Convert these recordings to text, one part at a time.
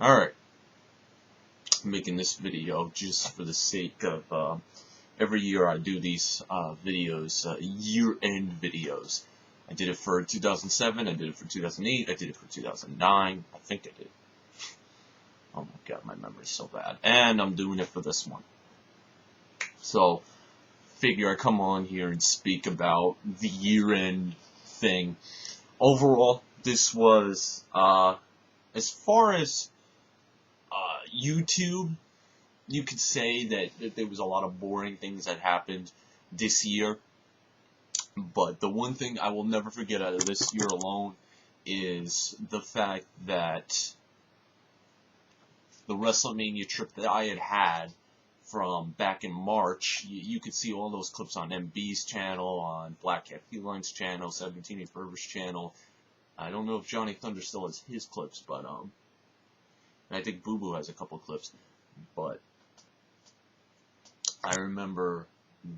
Alright, I'm making this video just for the sake of, every year I do these videos, year-end videos. I did it for 2007, I did it for 2008, I did it for 2009, I think I did. Oh my god, my memory's so bad. And I'm doing it for this one. So, figure I come on here and speak about the year-end thing. Overall, this was, as far as YouTube, you could say that there was a lot of boring things that happened this year. But the one thing I will never forget out of this year alone is the fact that the WrestleMania trip that I had from back in March, you could see all those clips on MB's channel, on Black Cat Feline's channel, 17 Forever's channel. I don't know if Johnny Thunder still has his clips, but I think Boo Boo has a couple clips. But I remember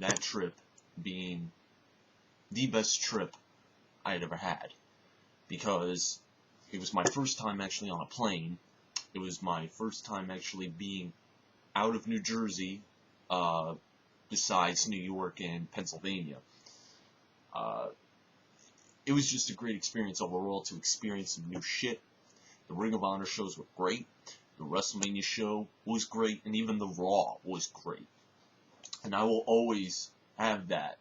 that trip being the best trip I had ever had, because it was my first time actually on a plane. It was my first time actually being out of New Jersey, besides New York and Pennsylvania. It was just a great experience overall to experience some new shit. The Ring of Honor shows were great. The WrestleMania show was great, and even the Raw was great. And I will always have that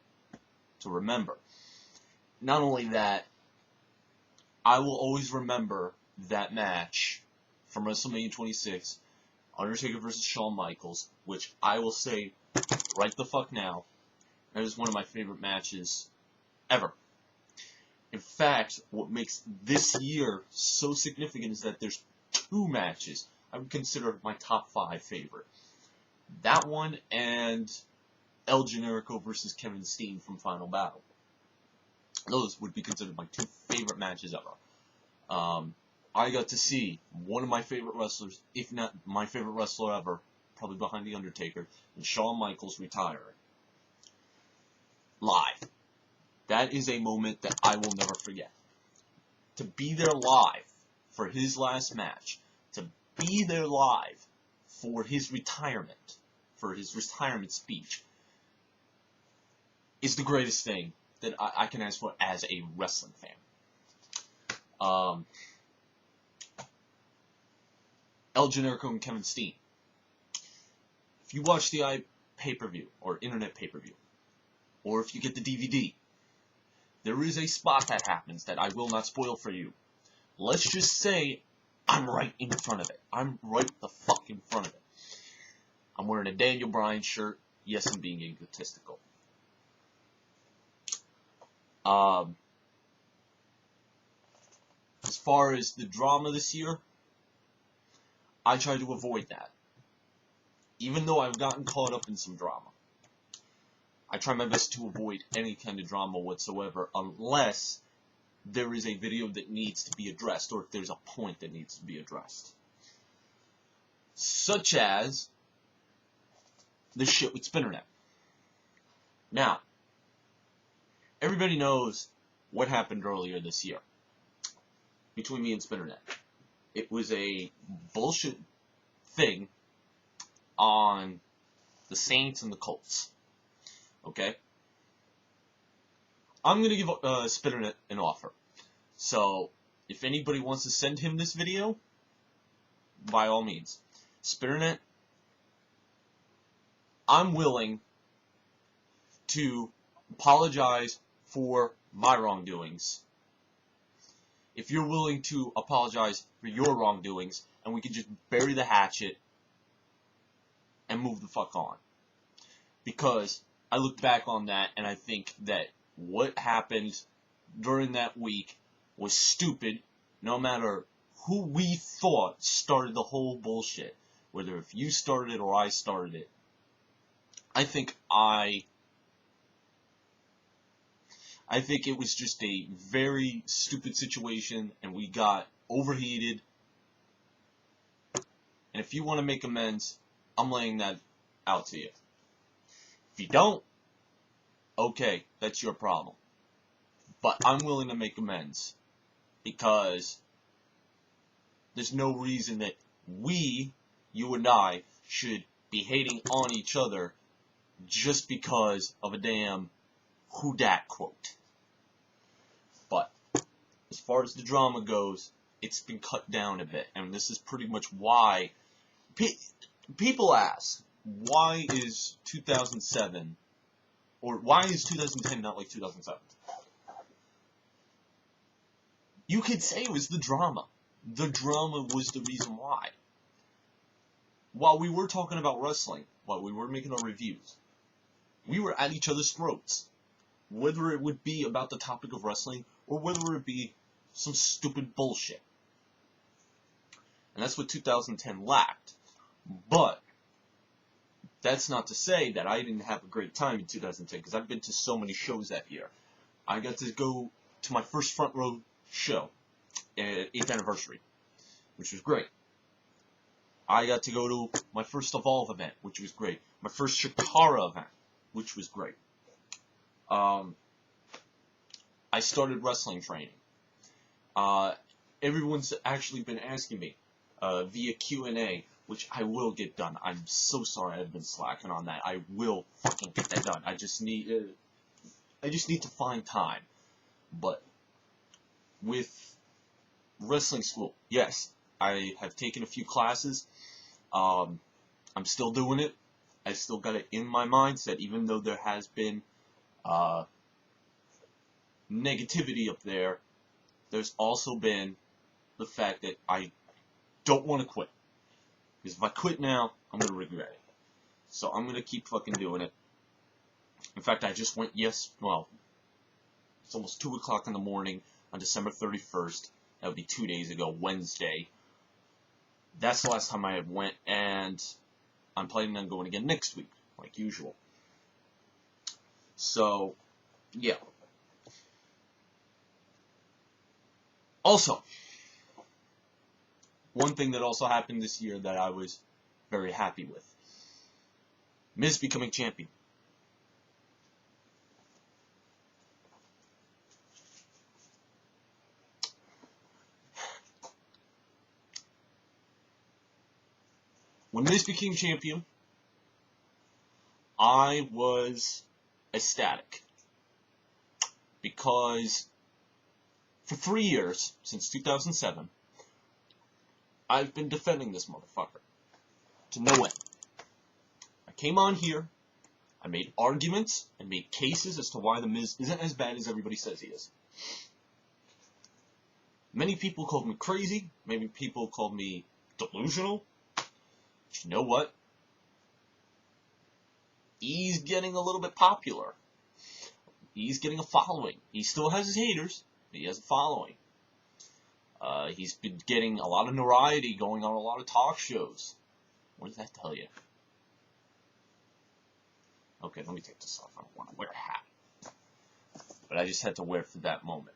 to remember. Not only that, I will always remember that match from WrestleMania 26, Undertaker vs. Shawn Michaels, which I will say right the fuck now, that is one of my favorite matches ever. In fact, what makes this year so significant is that there's two matches I would consider my top 5 favorite. That one and El Generico versus Kevin Steen from Final Battle. Those would be considered my 2 favorite matches ever. I got to see one of my favorite wrestlers, if not my favorite wrestler ever, probably behind The Undertaker, and Shawn Michaels retiring. Live. That is a moment that I will never forget. To be there live for his last match, to be there live for his retirement speech, is the greatest thing that I can ask for as a wrestling fan. El Generico and Kevin Steen. If you watch the pay-per-view, or internet pay-per-view, or if you get the DVD, there is a spot that happens that I will not spoil for you. Let's just say I'm right in front of it. I'm right the fuck in front of it. I'm wearing a Daniel Bryan shirt. Yes, I'm being egotistical. As far as the drama this year, I try to avoid that. Even though I've gotten caught up in some drama, I try my best to avoid any kind of drama whatsoever, unless there is a video that needs to be addressed, or if there's a point that needs to be addressed. Such as the shit with Spinnernet. Now, everybody knows what happened earlier this year between me and Spinnernet. It was a bullshit thing on the Saints and the Colts. Okay? I'm going to give Spinnernet an offer. So, if anybody wants to send him this video, by all means. Spinnernet, I'm willing to apologize for my wrongdoings. If you're willing to apologize for your wrongdoings, and we can just bury the hatchet and move the fuck on. Because I look back on that and I think that what happened during that week was stupid, no matter who we thought started the whole bullshit. Whether if you started it or I started it. I think it was just a very stupid situation, and we got overheated. And if you want to make amends, I'm laying that out to you. If you don't, okay, that's your problem. But I'm willing to make amends, because there's no reason that you and I, should be hating on each other just because of a damn who dat quote. But as far as the drama goes, it's been cut down a bit, and this is pretty much why people ask, why is 2007, or why is 2010 not like 2007? You could say it was the drama. The drama was the reason why. While we were talking about wrestling, while we were making our reviews, we were at each other's throats. Whether it would be about the topic of wrestling, or whether it be some stupid bullshit. And that's what 2010 lacked. But that's not to say that I didn't have a great time in 2010, because I've been to so many shows that year. I got to go to my first front row show, 8th anniversary, which was great. I got to go to my first Evolve event, which was great. My first Chikara event, which was great. I started wrestling training. Everyone's actually been asking me via Q&A, which I will get done. I'm so sorry I've been slacking on that. I will fucking get that done. I just need to find time. But with wrestling school, yes, I have taken a few classes. I'm still doing it. I still got it in my mindset, even though there has been negativity up there. There's also been the fact that I don't want to quit. Because if I quit now, I'm going to regret it. So I'm going to keep fucking doing it. In fact, I just went, it's almost 2 o'clock in the morning on December 31st. That would be 2 days ago, Wednesday. That's the last time I went, and I'm planning on going again next week, like usual. So, yeah. Also, one thing that also happened this year that I was very happy with. Miz becoming champion. When Miz became champion, I was ecstatic. Because for 3 years, since 2007, I've been defending this motherfucker to no end. I came on here, I made arguments, and made cases as to why The Miz isn't as bad as everybody says he is. Many people called me crazy, many people called me delusional. But you know what? He's getting a little bit popular. He's getting a following. He still has his haters, but he has a following. He's been getting a lot of notoriety, going on a lot of talk shows. What does that tell you? Okay, let me take this off. I don't want to wear a hat. But I just had to wear it for that moment.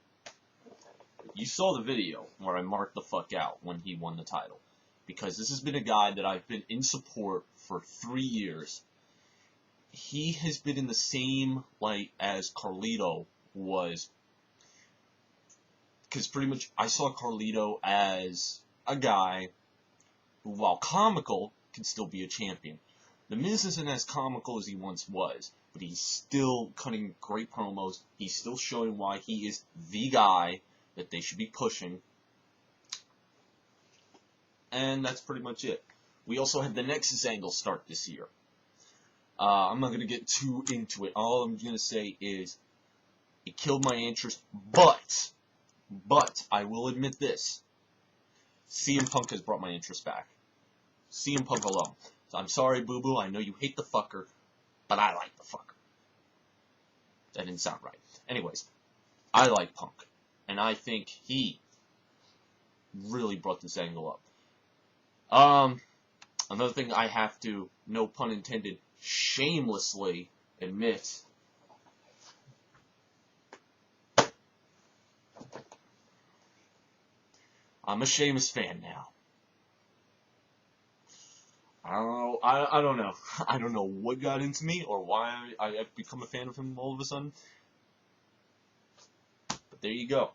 You saw the video where I marked the fuck out when he won the title. Because this has been a guy that I've been in support for 3 years. He has been in the same light as Carlito was. Because pretty much I saw Carlito as a guy who, while comical, can still be a champion. The Miz isn't as comical as he once was, but he's still cutting great promos. He's still showing why he is the guy that they should be pushing. And that's pretty much it. We also had the Nexus angle start this year. I'm not going to get too into it. All I'm going to say is it killed my interest, but I will admit this. CM Punk has brought my interest back. CM Punk alone. So I'm sorry, Boo Boo. I know you hate the fucker, but I like the fucker. That didn't sound right. Anyways, I like Punk. And I think he really brought this angle up. Another thing I have to, no pun intended, shamelessly admit. I'm a Sheamus fan now. I don't know. I don't know what got into me or why I've become a fan of him all of a sudden. But there you go.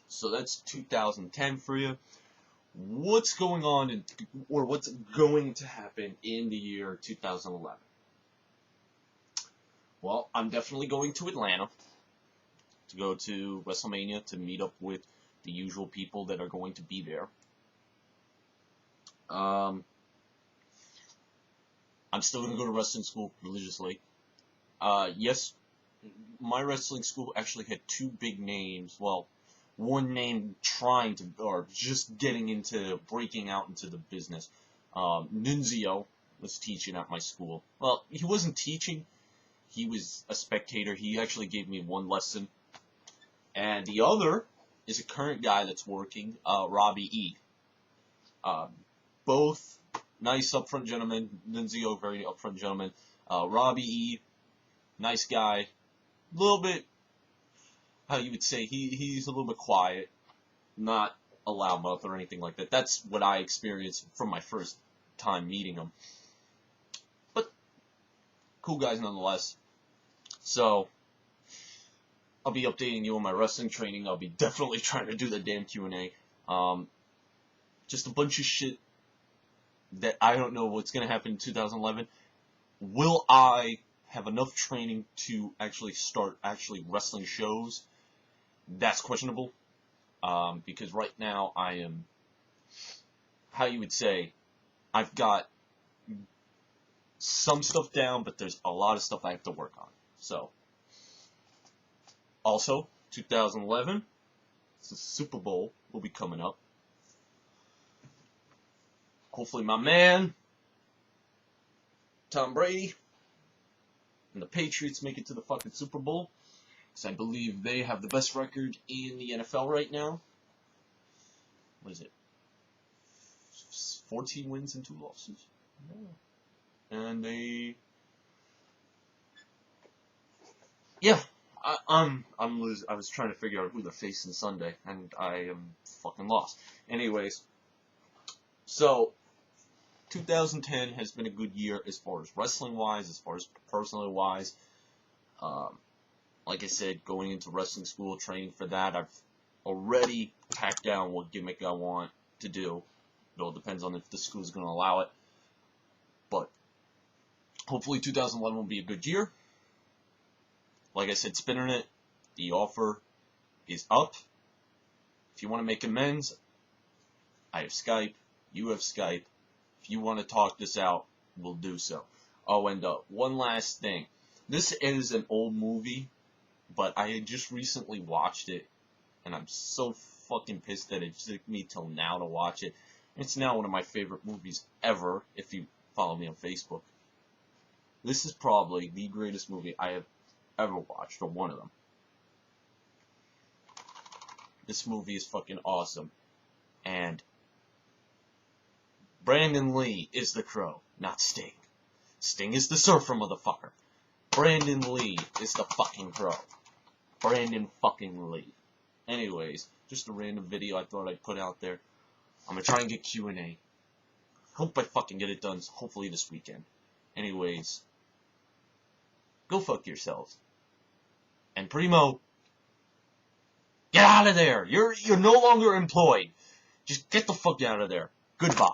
So that's 2010 for you. what's going on or what's going to happen in the year 2011? Well, I'm definitely going to Atlanta to go to WrestleMania to meet up with the usual people that are going to be there. I'm still going to go to wrestling school religiously. Yes, my wrestling school actually had two big names. Well, one name trying to, or just getting into, breaking out into the business. Nunzio was teaching at my school. Well, he wasn't teaching. He was a spectator. He actually gave me one lesson. And the other is a current guy that's working, Robbie E. Both nice upfront gentlemen. Nunzio, very upfront gentleman. Robbie E, nice guy. A little bit, how you would say, he's a little bit quiet. Not a loudmouth or anything like that. That's what I experienced from my first time meeting him. But cool guys nonetheless. So I'll be updating you on my wrestling training. I'll be definitely trying to do the damn Q&A. Just a bunch of shit that I don't know what's going to happen in 2011. Will I have enough training to actually start wrestling shows? That's questionable. Because right now I am, how you would say, I've got some stuff down, but there's a lot of stuff I have to work on. So, also, 2011, the Super Bowl will be coming up. Hopefully my man, Tom Brady, and the Patriots make it to the fucking Super Bowl. Because I believe they have the best record in the NFL right now. What is it? 14 wins and 2 losses? Yeah. And they... Yeah. I'm losing. I was trying to figure out who they're facing Sunday, and I am fucking lost. Anyways, so 2010 has been a good year as far as wrestling wise, as far as personally wise. Like I said, going into wrestling school, training for that, I've already packed down what gimmick I want to do. It all depends on if the school's going to allow it. But hopefully 2011 will be a good year. Like I said, Spinnernet, the offer is up. If you want to make amends, I have Skype, you have Skype. If you want to talk this out, we'll do so. Oh, and one last thing. This is an old movie, but I had just recently watched it, and I'm so fucking pissed that it took me till now to watch it. It's now one of my favorite movies ever, if you follow me on Facebook. This is probably the greatest movie I have ever watched, or one of them. This movie is fucking awesome. And Brandon Lee is the Crow, not Sting. Sting is the Surfer, motherfucker. Brandon Lee is the fucking Crow. Brandon fucking Lee. Anyways, just a random video I thought I'd put out there. I'm gonna try and get Q&A. Hope I fucking get it done, hopefully this weekend. Anyways, go fuck yourselves. And Primo, get out of there. You're no longer employed. Just get the fuck out of there. Goodbye.